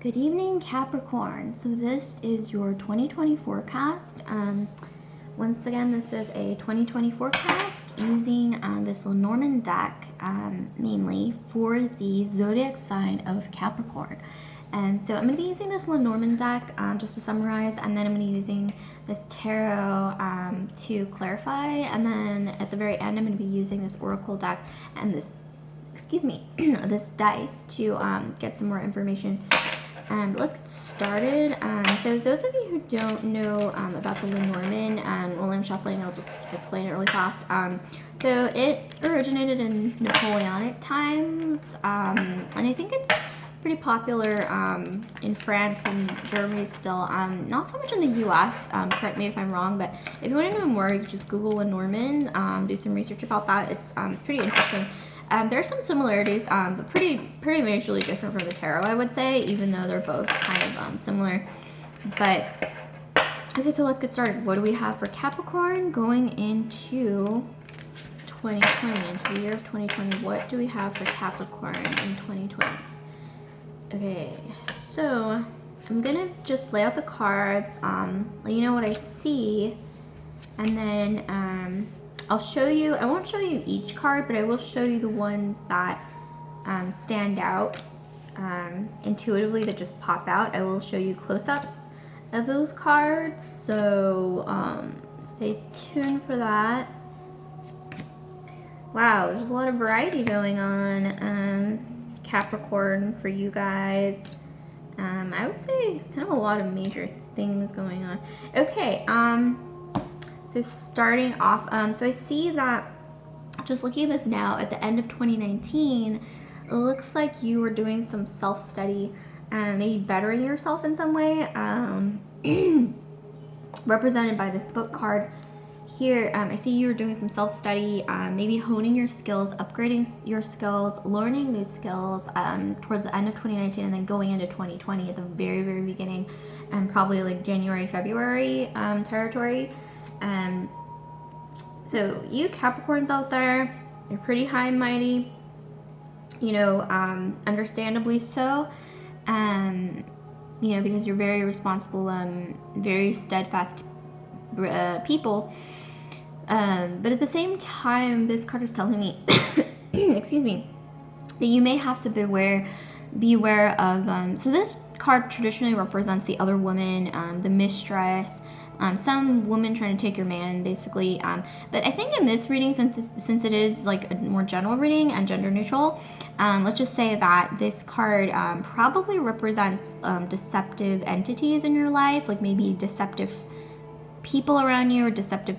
Good evening, Capricorn. So this is your 2020 forecast. Once again, this is a 2020 forecast using this Lenormand deck mainly for the zodiac sign of Capricorn. And so I'm going to be using this Lenormand deck just to summarize, and then I'm going to be using this tarot to clarify, and then at the very end I'm going to be using this oracle deck and this, this dice to get some more information. Let's get started. So those of you who don't know about the Lenormand, while I'm shuffling, I'll just explain it really fast. So it originated in Napoleonic times, and I think it's pretty popular in France and Germany still. Not so much in the US, correct me if I'm wrong, but if you want to know more, you can just Google Lenormand, do some research about that. It's pretty interesting. There are some similarities, but pretty majorly different from the tarot, I would say, even though they're both kind of similar. But, okay, so let's get started. What do we have for Capricorn going into 2020, into the year of 2020? What do we have for Capricorn in 2020? Okay, so I'm going to just lay out the cards, let you know what I see, and then I'll show you, I won't show you each card, but I will show you the ones that stand out intuitively, that just pop out. I will show you close-ups of those cards, so stay tuned for that. Wow, there's a lot of variety going on, Capricorn, for you guys. I would say kind of a lot of major things going on. Okay, so starting off, so I see that, just looking at this now, at the end of 2019, it looks like you were doing some self-study, maybe bettering yourself in some way, represented by this book card here. I see you were doing some self-study, maybe honing your skills, upgrading your skills, learning new skills towards the end of 2019, and then going into 2020 at the very, very beginning, and probably like January, February territory. So you Capricorns out there, you're pretty high and mighty, you know, understandably so, you know, because you're very responsible, very steadfast people, but at the same time, this card is telling me, excuse me, that you may have to beware of, so this card traditionally represents the other woman, the mistress, some woman trying to take your man, basically. But I think in this reading, since it is like a more general reading and gender neutral, let's just say that this card probably represents deceptive entities in your life, like maybe deceptive people around you, or deceptive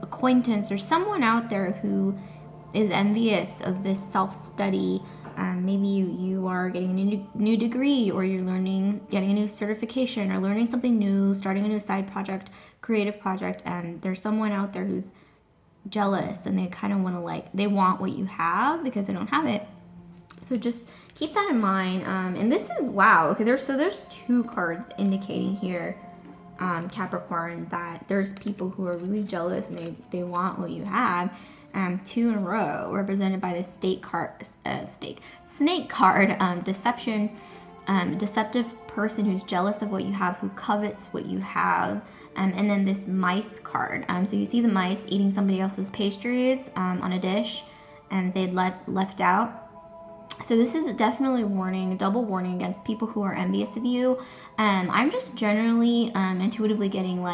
acquaintance, or someone out there who is envious of this self-study. Maybe you are getting a new degree, or you're getting a new certification, or learning something new, starting a new side project, creative project, and there's someone out there who's jealous, and they kind of want to, they want what you have because they don't have it. So just keep that in mind. And this is, wow, okay, there's two cards indicating here, Capricorn, that there's people who are really jealous and they want what you have. Two in a row, represented by the snake card, deception, deceptive person who's jealous of what you have, who covets what you have, and then this mice card. So you see the mice eating somebody else's pastries on a dish, and they'd left out. So this is definitely a double warning against people who are envious of you. I'm just generally intuitively getting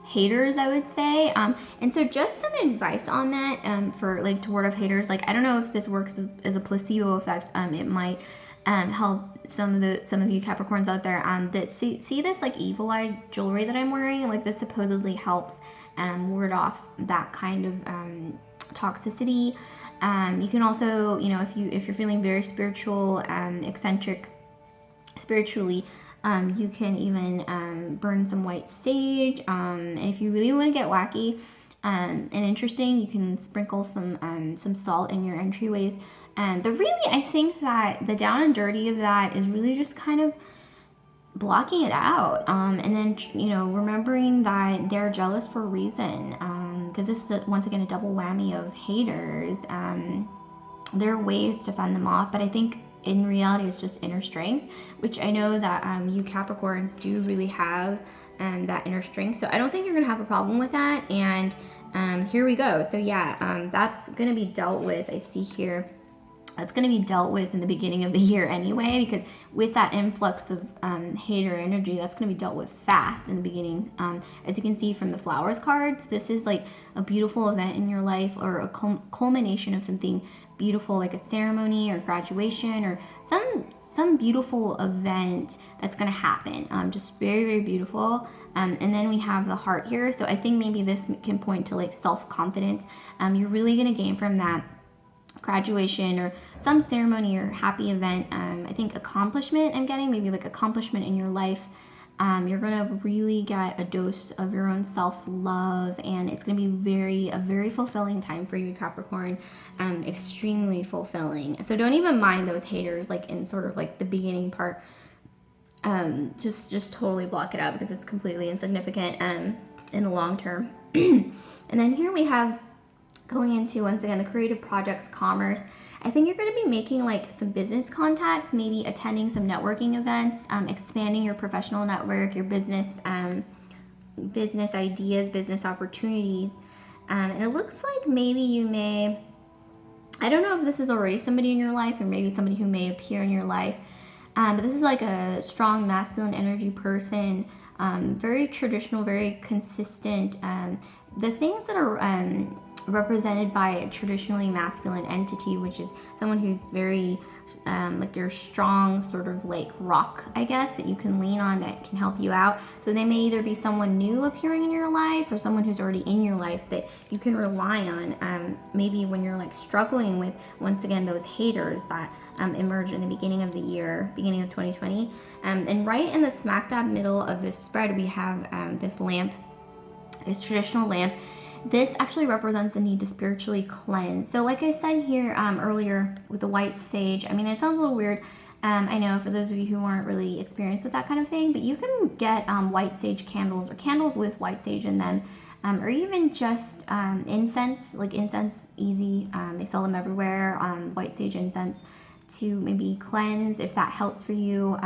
haters, I would say, and so just some advice on that, for to ward off haters. I don't know if this works as a placebo effect. It might help some of you Capricorns out there that see this evil eye jewelry that I'm wearing. This supposedly helps ward off that kind of toxicity. You can also, if you're feeling very spiritual, eccentric spiritually, you can even burn some white sage, and if you really want to get wacky and interesting, you can sprinkle some salt in your entryways. But really, I think that the down and dirty of that is really just kind of blocking it out, and then remembering that they're jealous for a reason, because this is once again a double whammy of haters. There are ways to fend them off, but I think in reality it's just inner strength, which I know that you Capricorns do really have that inner strength. So I don't think you're gonna have a problem with that. And here we go. So yeah, that's gonna be dealt with. I see here. That's going to be dealt with in the beginning of the year anyway, because with that influx of hater energy, that's going to be dealt with fast in the beginning. As you can see from the flowers cards, this is like a beautiful event in your life, or a culmination of something beautiful, like a ceremony or graduation or some beautiful event that's going to happen. Just very, very beautiful. And then we have the heart here. So I think maybe this can point to like self-confidence. You're really going to gain from that graduation or some ceremony or happy event. I think accomplishment I'm getting, maybe like accomplishment in your life. You're gonna really get a dose of your own self-love, and it's gonna be a very fulfilling time for you, Capricorn. Extremely fulfilling. So don't even mind those haters, like in sort of like the beginning part. Just totally block it out, because it's completely insignificant in the long term. And then here we have, going into, once again, the creative projects, commerce. I think you're going to be making like some business contacts, maybe attending some networking events, expanding your professional network, your business ideas, business opportunities. And it looks like maybe you may, I don't know if this is already somebody in your life, or maybe somebody who may appear in your life, but this is like a strong masculine energy person, very traditional, very consistent. The things that are represented by a traditionally masculine entity, which is someone who's very like your strong sort of like rock, I guess, that you can lean on, that can help you out. So they may either be someone new appearing in your life, or someone who's already in your life that you can rely on, maybe when you're like struggling with, once again, those haters that emerge in the beginning of the year, beginning of 2020. And right in the smack dab middle of this spread, we have this lamp, this traditional lamp. This actually represents the need to spiritually cleanse. So like I said here earlier with the white sage, I mean, it sounds a little weird. I know for those of you who aren't really experienced with that kind of thing, but you can get white sage candles, or candles with white sage in them, or even just incense, like incense easy. They sell them everywhere, white sage incense, to maybe cleanse, if that helps for you.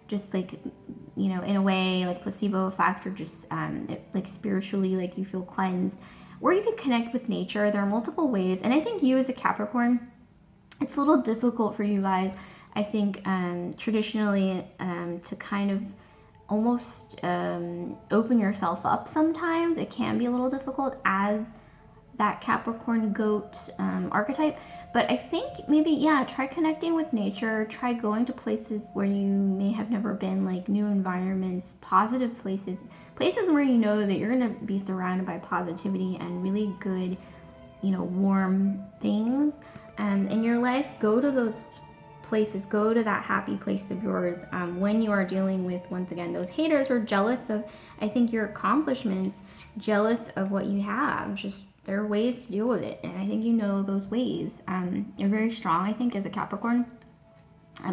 Just like, you know, in a way, like placebo effect, or just like spiritually, like you feel cleansed. Or you can connect with nature. There are multiple ways. And I think you as a Capricorn, it's a little difficult for you guys, I think, traditionally, to kind of almost open yourself up sometimes. It can be a little difficult as that Capricorn goat archetype. But I think maybe, yeah, try connecting with nature, try going to places where you may have never been, like new environments, positive places where you know that you're going to be surrounded by positivity and really good, you know, warm things in your life. Go to those places, go to that happy place of yours when you are dealing with, once again, those haters who are jealous of, I think, your accomplishments, jealous of what you have. Just, there are ways to deal with it, and I think you know those ways. You're very strong, I think, as a Capricorn.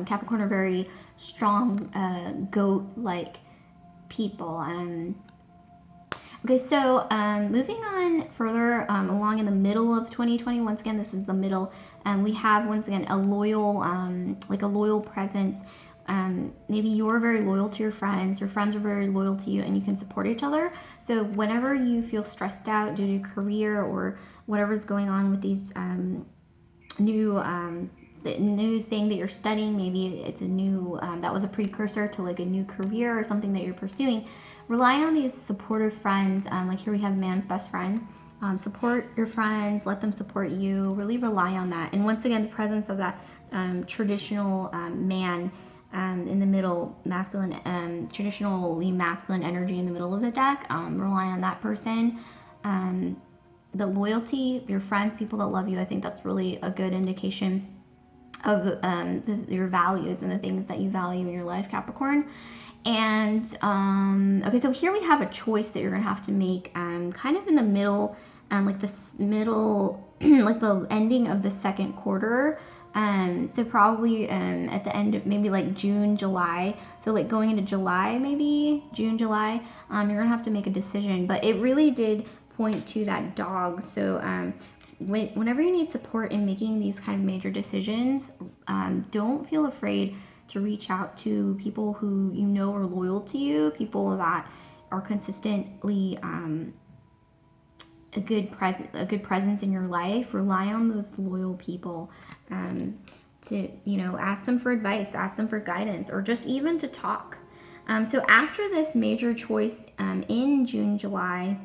Capricorn are very strong, goat-like people. Okay, so moving on further along in the middle of 2020, once again, this is the middle, we have, once again, a loyal, like a loyal presence. Maybe you're very loyal to your friends are very loyal to you, and you can support each other. So whenever you feel stressed out due to career or whatever's going on with these the new thing that you're studying, maybe it's a new, that was a precursor to like a new career or something that you're pursuing, rely on these supportive friends. Like here we have man's best friend. Support your friends, let them support you, really rely on that. And once again, the presence of that traditional man in the middle, masculine, traditionally masculine energy in the middle of the deck, rely on that person. The loyalty, your friends, people that love you, I think that's really a good indication of your values and the things that you value in your life, Capricorn. And okay, so here we have a choice that you're gonna have to make, kind of in the middle, like the middle, like the ending of the second quarter. So probably at the end of maybe like June, July. So like going into July, maybe June, July, you're gonna have to make a decision. But it really did point to that dog. So whenever you need support in making these kind of major decisions, don't feel afraid to reach out to people who you know are loyal to you, people that are consistently a good presence in your life. Rely on those loyal people to, you know, ask them for advice, ask them for guidance, or just even to talk. So after this major choice in June, July,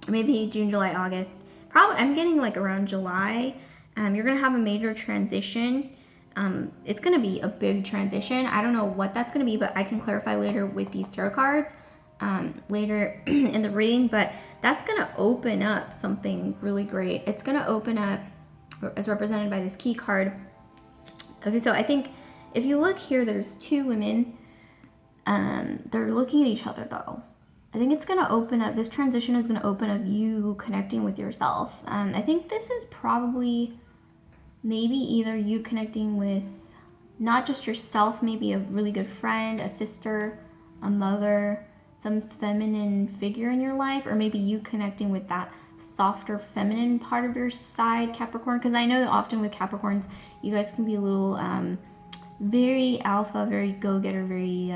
maybe June, July, August, probably I'm getting like around July, you're gonna have a major transition. It's gonna be a big transition. I don't know what that's gonna be, but I can clarify later with these tarot cards later in the reading. But that's gonna open up something really great. It's gonna open up, as represented by this key card. Okay, so I think if you look here, there's two women. They're looking at each other though. I think it's going to open up, this transition is going to open up you connecting with yourself. I think this is probably maybe either you connecting with not just yourself, maybe a really good friend, a sister, a mother, some feminine figure in your life, or maybe you connecting with that softer feminine part of your side, Capricorn. Because I know that often with Capricorns, you guys can be a little very alpha, very go-getter, very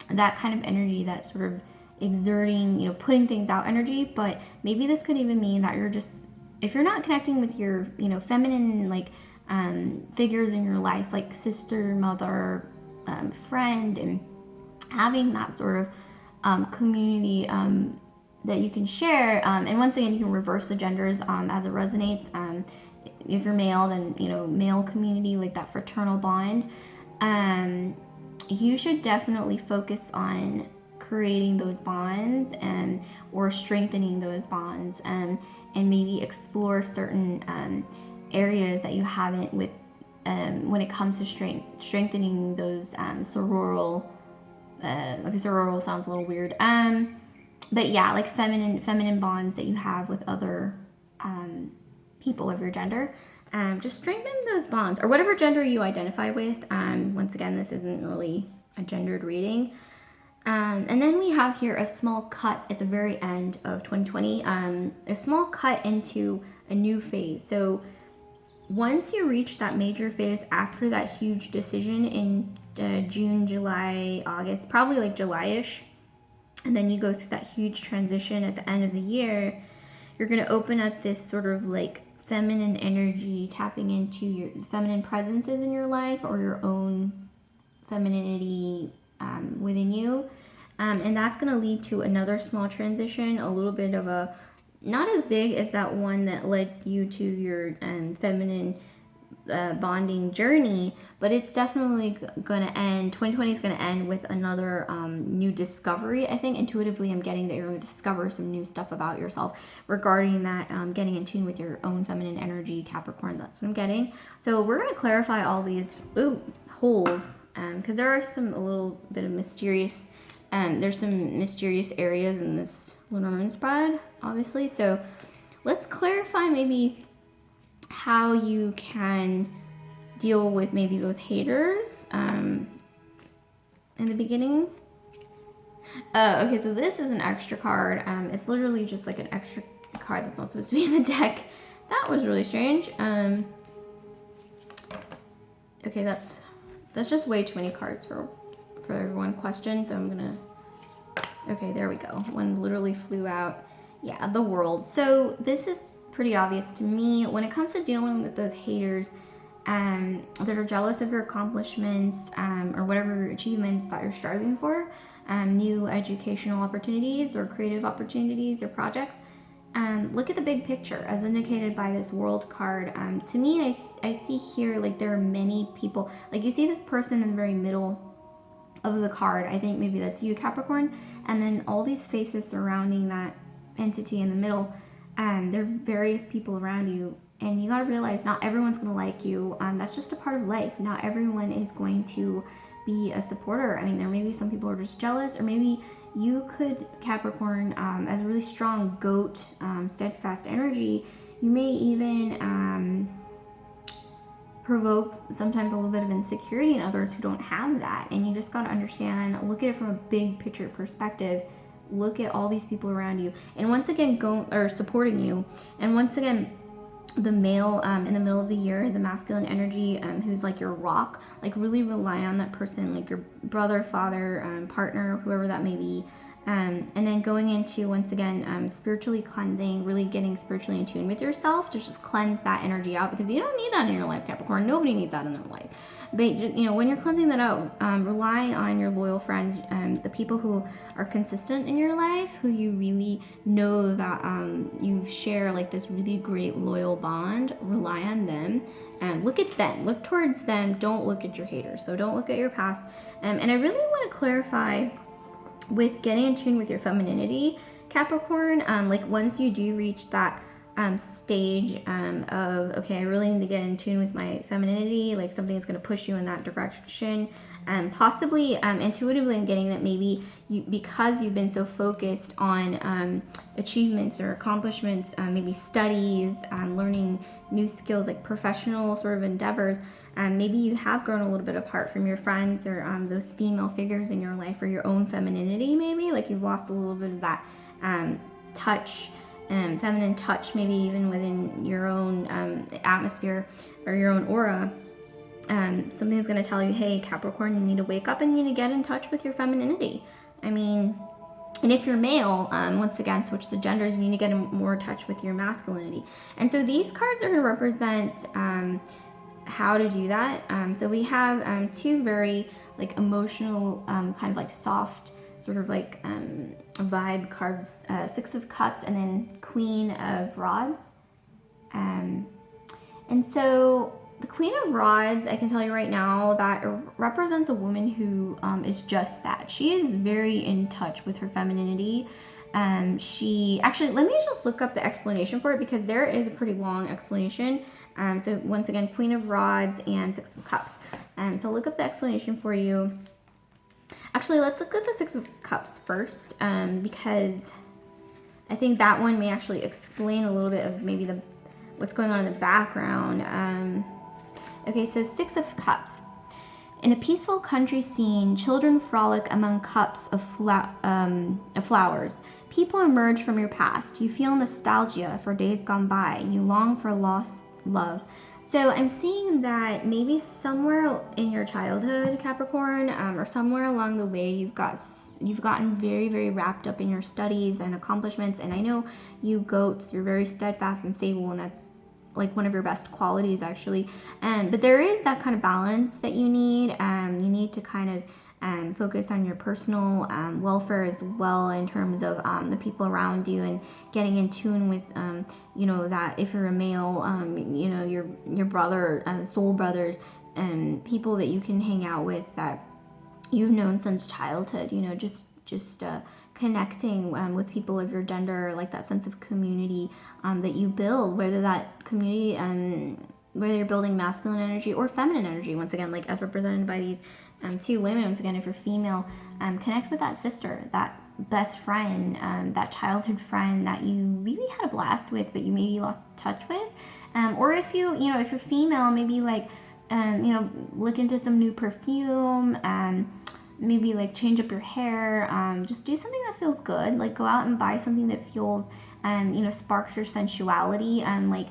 that kind of energy, that sort of exerting, you know, putting things out energy. But maybe this could even mean that you're just, if you're not connecting with your, you know, feminine like figures in your life, like sister, mother, friend, and having that sort of community that you can share. And once again, you can reverse the genders as it resonates. If you're male, then, you know, male community, like that fraternal bond. You should definitely focus on creating those bonds or strengthening those bonds, and maybe explore certain areas that you haven't with when it comes to strengthening those sororal. Okay, sororal sounds a little weird. But yeah, like feminine bonds that you have with other people of your gender. Just strengthen those bonds, or whatever gender you identify with. Once again, this isn't really a gendered reading. And then we have here a small cut at the very end of 2020, a small cut into a new phase. So once you reach that major phase after that huge decision in June, July, August, probably like July-ish, and then you go through that huge transition at the end of the year, you're going to open up this sort of like feminine energy, tapping into your feminine presences in your life, or your own femininity within you. And that's going to lead to another small transition, a little bit of a, not as big as that one that led you to your feminine bonding journey, but it's definitely going to end, 2020 is going to end with another new discovery. I think intuitively I'm getting that you're going to discover some new stuff about yourself regarding that, getting in tune with your own feminine energy, Capricorn. That's what I'm getting. So we're going to clarify all these holes, because there are some, a little bit of mysterious, there's some mysterious areas in this Lenormand spread, obviously. So let's clarify maybe how you can deal with maybe those haters in the beginning. Okay, so this is an extra card. It's literally just like an extra card that's not supposed to be in the deck. That was really strange. Okay, that's just way too many cards for one question, so I'm gonna, okay, there we go. One literally flew out. Yeah, the World. So this is pretty obvious to me when it comes to dealing with those haters that are jealous of your accomplishments, or whatever achievements that you're striving for, new educational opportunities or creative opportunities or projects. Look at the big picture as indicated by this World card. To me, I see here like there are many people, like you see this person in the very middle of the card. I think maybe that's you, Capricorn, and then all these faces surrounding that entity in the middle. There are various people around you, and you got to realize not everyone's going to like you. That's just a part of life. Not everyone is going to be a supporter. I mean, there may be some people who are just jealous, or maybe you could, Capricorn, as a really strong goat, steadfast energy, you may even provoke sometimes a little bit of insecurity in others who don't have that. And you just got to understand, look at it from a big picture perspective. Look at all these people around you, and once again, supporting you. And once again, the male in the middle of the year, the masculine energy, who's like your rock, like really rely on that person, like your brother, father, partner, whoever that may be. And then going into, once again, spiritually cleansing, really getting spiritually in tune with yourself to just cleanse that energy out, because you don't need that in your life, Capricorn. Nobody needs that in their life. But, you know, when you're cleansing that out, rely on your loyal friends, the people who are consistent in your life, who you really know that you share like this really great loyal bond. Rely on them and look at them. Look towards them. Don't look at your haters. So don't look at your past. And I really want to clarify with getting in tune with your femininity, Capricorn, like once you do reach that stage of, okay, I really need to get in tune with my femininity, like something is going to push you in that direction, possibly intuitively I'm getting that maybe you, because you've been so focused on achievements or accomplishments, maybe studies, learning new skills, like professional sort of endeavors, maybe you have grown a little bit apart from your friends or those female figures in your life, or your own femininity. Maybe like you've lost a little bit of that touch, feminine touch, maybe even within your own atmosphere or your own aura. Something's going to tell you, hey, Capricorn, you need to wake up and you need to get in touch with your femininity. I mean, and if you're male, once again, switch the genders, you need to get in more touch with your masculinity. And so these cards are going to represent how to do that. So we have two very like emotional, kind of like soft, sort of like vibe cards, Six of Cups and then Queen of Rods. And so the Queen of Rods, I can tell you right now, that represents a woman who is just that. She is very in touch with her femininity. She actually, let me just look up the explanation for it, because there is a pretty long explanation. So once again, Queen of Rods and Six of Cups. So look up the explanation for you. Actually, let's look at the Six of Cups first, because I think that one may actually explain a little bit of maybe what's going on in the background. Okay, so Six of Cups. In a peaceful country scene, children frolic among cups of flowers. People emerge from your past. You feel nostalgia for days gone by. You long for lost love. So I'm seeing that maybe somewhere in your childhood, Capricorn, or somewhere along the way, you've gotten very, very wrapped up in your studies and accomplishments. And I know you goats, you're very steadfast and stable, and that's like one of your best qualities, actually. But there is that kind of balance that you need. You need to kind of focus on your personal welfare as well, in terms of the people around you, and getting in tune with, you know, that if you're a male, you know, your brother, soul brothers, and people that you can hang out with that you've known since childhood, you know, just connecting with people of your gender, like that sense of community that you build, whether that community, whether you're building masculine energy or feminine energy, once again, like as represented by these two women. Once again, if you're female, connect with that sister, that best friend, that childhood friend that you really had a blast with, but you maybe lost touch with. Or if you know, if you're female, maybe like, you know, look into some new perfume, maybe like change up your hair, just do something that feels good, like go out and buy something that feels, you know, sparks your sensuality, like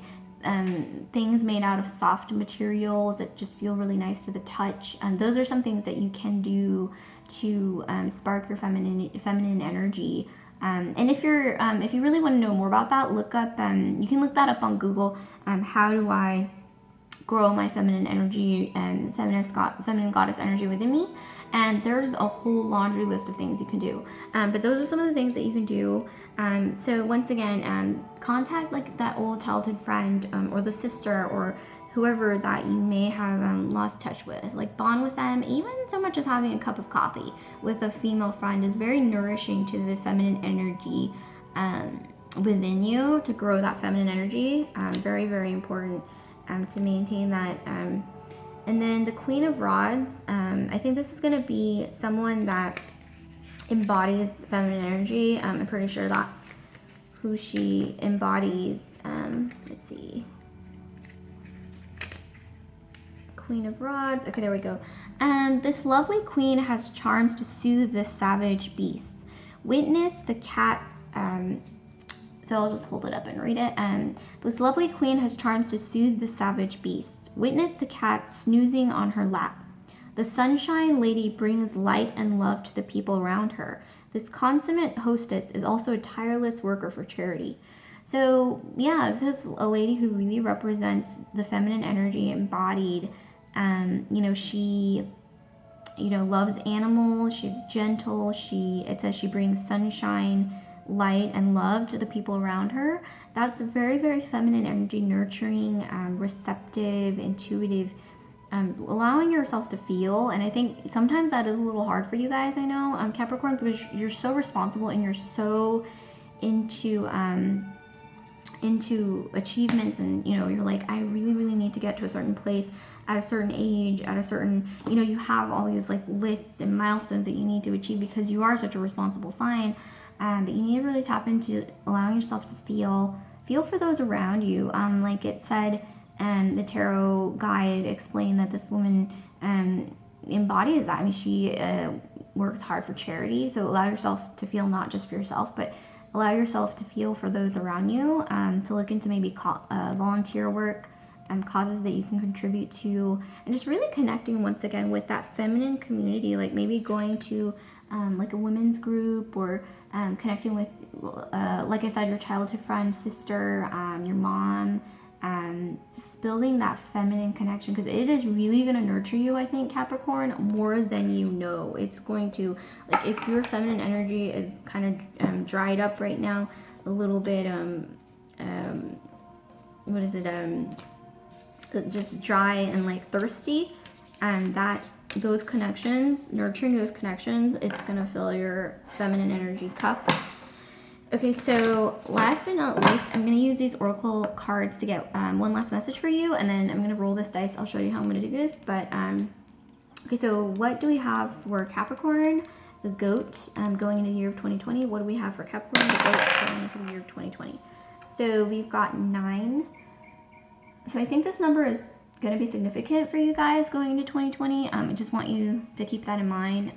things made out of soft materials that just feel really nice to the touch. Those are some things that you can do to spark your feminine energy. And if you really want to know more about that, look up, you can look that up on Google. How do I grow my feminine energy and feminine goddess energy within me? And there's a whole laundry list of things you can do. But those are some of the things that you can do. So once again, contact like that old childhood friend, or the sister, or whoever that you may have lost touch with. Like bond with them. Even so much as having a cup of coffee with a female friend is very nourishing to the feminine energy within you, to grow that feminine energy. Very, very important to maintain that. And then the Queen of Rods, I think this is going to be someone that embodies feminine energy. I'm pretty sure that's who she embodies. Let's see. Queen of Rods. Okay, there we go. This lovely queen has charms to soothe the savage beasts. Witness the cat. So I'll just hold it up and read it. This lovely queen has charms to soothe the savage beast. Witness the cat snoozing on her lap. The sunshine lady brings light and love to the people around her. This consummate hostess is also a tireless worker for charity. So yeah, this is a lady who really represents the feminine energy embodied. She loves animals. She's gentle. It says she brings sunshine, light, and love to the people around her. That's very, very feminine energy, nurturing, receptive, intuitive, allowing yourself to feel. And I think sometimes that is a little hard for you guys, I know, Capricorns, because you're so responsible and you're so into achievements, and you're like, I really, really need to get to a certain place at a certain age, at a certain, you have all these like lists and milestones that you need to achieve because you are such a responsible sign. But you need to really tap into allowing yourself to feel for those around you. Like it said, the tarot guide explained that this woman embodies that. I mean, she works hard for charity. So allow yourself to feel not just for yourself, but allow yourself to feel for those around you, to look into maybe volunteer work, causes that you can contribute to, and just really connecting once again with that feminine community, like maybe going to like a women's group, or connecting with, like I said, your childhood friend, sister, your mom, just building that feminine connection, because it is really going to nurture you, I think, Capricorn, more than you know. It's going to, like, if your feminine energy is kind of dried up right now, a little bit, just dry and like thirsty, and those connections, nurturing those connections, it's going to fill your feminine energy cup. Okay, so last but not least, I'm going to use these oracle cards to get one last message for you, and then I'm going to roll this dice. I'll show you how I'm going to do this. But okay, so what do we have for Capricorn? The goat going into the year of 2020. What do we have for Capricorn? The goat going into the year of 2020. So we've got 9. So I think this number is going to be significant for you guys going into 2020. I just want you to keep that in mind.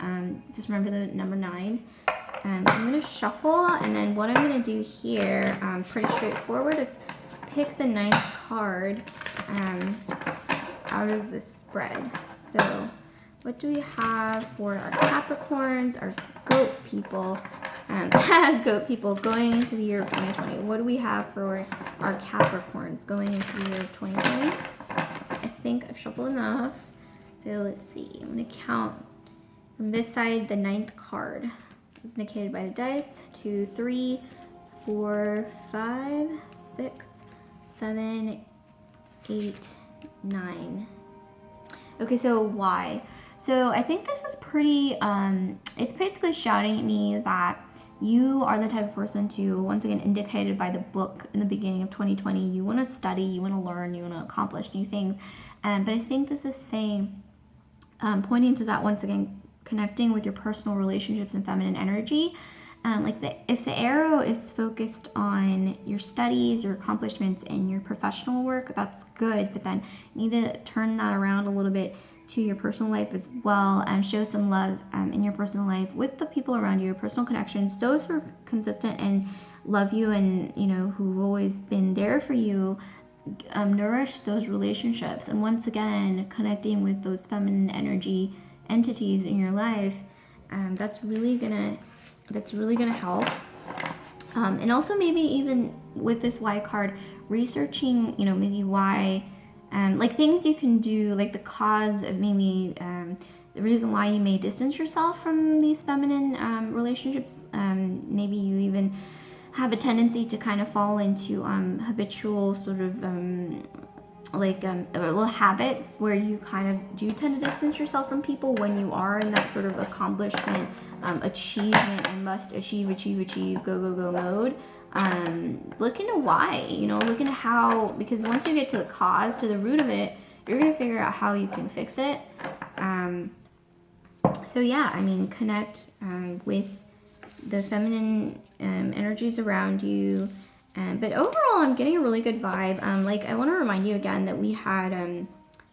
Just remember the number 9. So I'm going to shuffle, and then what I'm going to do here, pretty straightforward, is pick the 9th card out of the spread. So what do we have for our Capricorns, our goat people, goat people going into the year of 2020? What do we have for our Capricorns going into the year of 2020? I think I've shuffled enough. So let's see. I'm going to count from this side the 9th card. It's indicated by the dice. 2, 3, 4, 5, 6, 7, 8, 9. Okay, so why? So I think this is pretty, it's basically shouting at me that you are the type of person to, once again, indicated by the book in the beginning of 2020, you want to study, you want to learn, you want to accomplish new things. But I think this is saying, pointing to that once again, connecting with your personal relationships and feminine energy. If the arrow is focused on your studies, your accomplishments, and your professional work, that's good. But then you need to turn that around a little bit to your personal life as well, and show some love in your personal life with the people around you, your personal connections, those who are consistent and love you, and who've always been there for you. Nourish those relationships, and once again, connecting with those feminine energy entities in your life, that's really gonna help. And also maybe even with this Y card, researching, maybe why, like things you can do, like the cause of maybe the reason why you may distance yourself from these feminine relationships. Maybe you even have a tendency to kind of fall into habitual sort of little habits where you kind of do tend to distance yourself from people when you are in that sort of accomplishment, achievement, and must achieve, go mode. Look into why, look into how, because once you get to the cause, to the root of it, you're going to figure out how you can fix it. So yeah, connect with the feminine energies around you. But overall, I'm getting a really good vibe. I want to remind you again that we had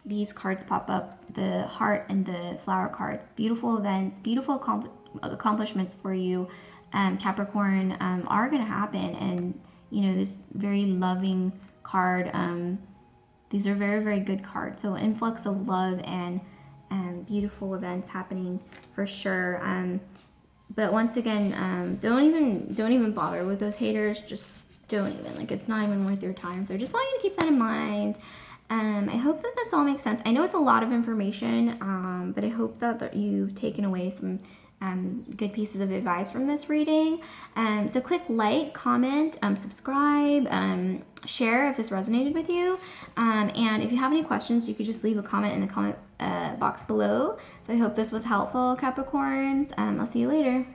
these cards pop up, the heart and the flower cards. Beautiful events, beautiful accomplishments for you, Capricorn, are going to happen. And, this very loving card. These are very, very good cards. So influx of love and beautiful events happening for sure. But once again, don't even bother with those haters. Just don't even. Like, it's not even worth your time. So I just want you to keep that in mind. I hope that this all makes sense. I know it's a lot of information, but I hope that you've taken away some good pieces of advice from this reading. So click like, comment, subscribe, share if this resonated with you. And if you have any questions, you could just leave a comment in the comment box below. So I hope this was helpful, Capricorns. I'll see you later.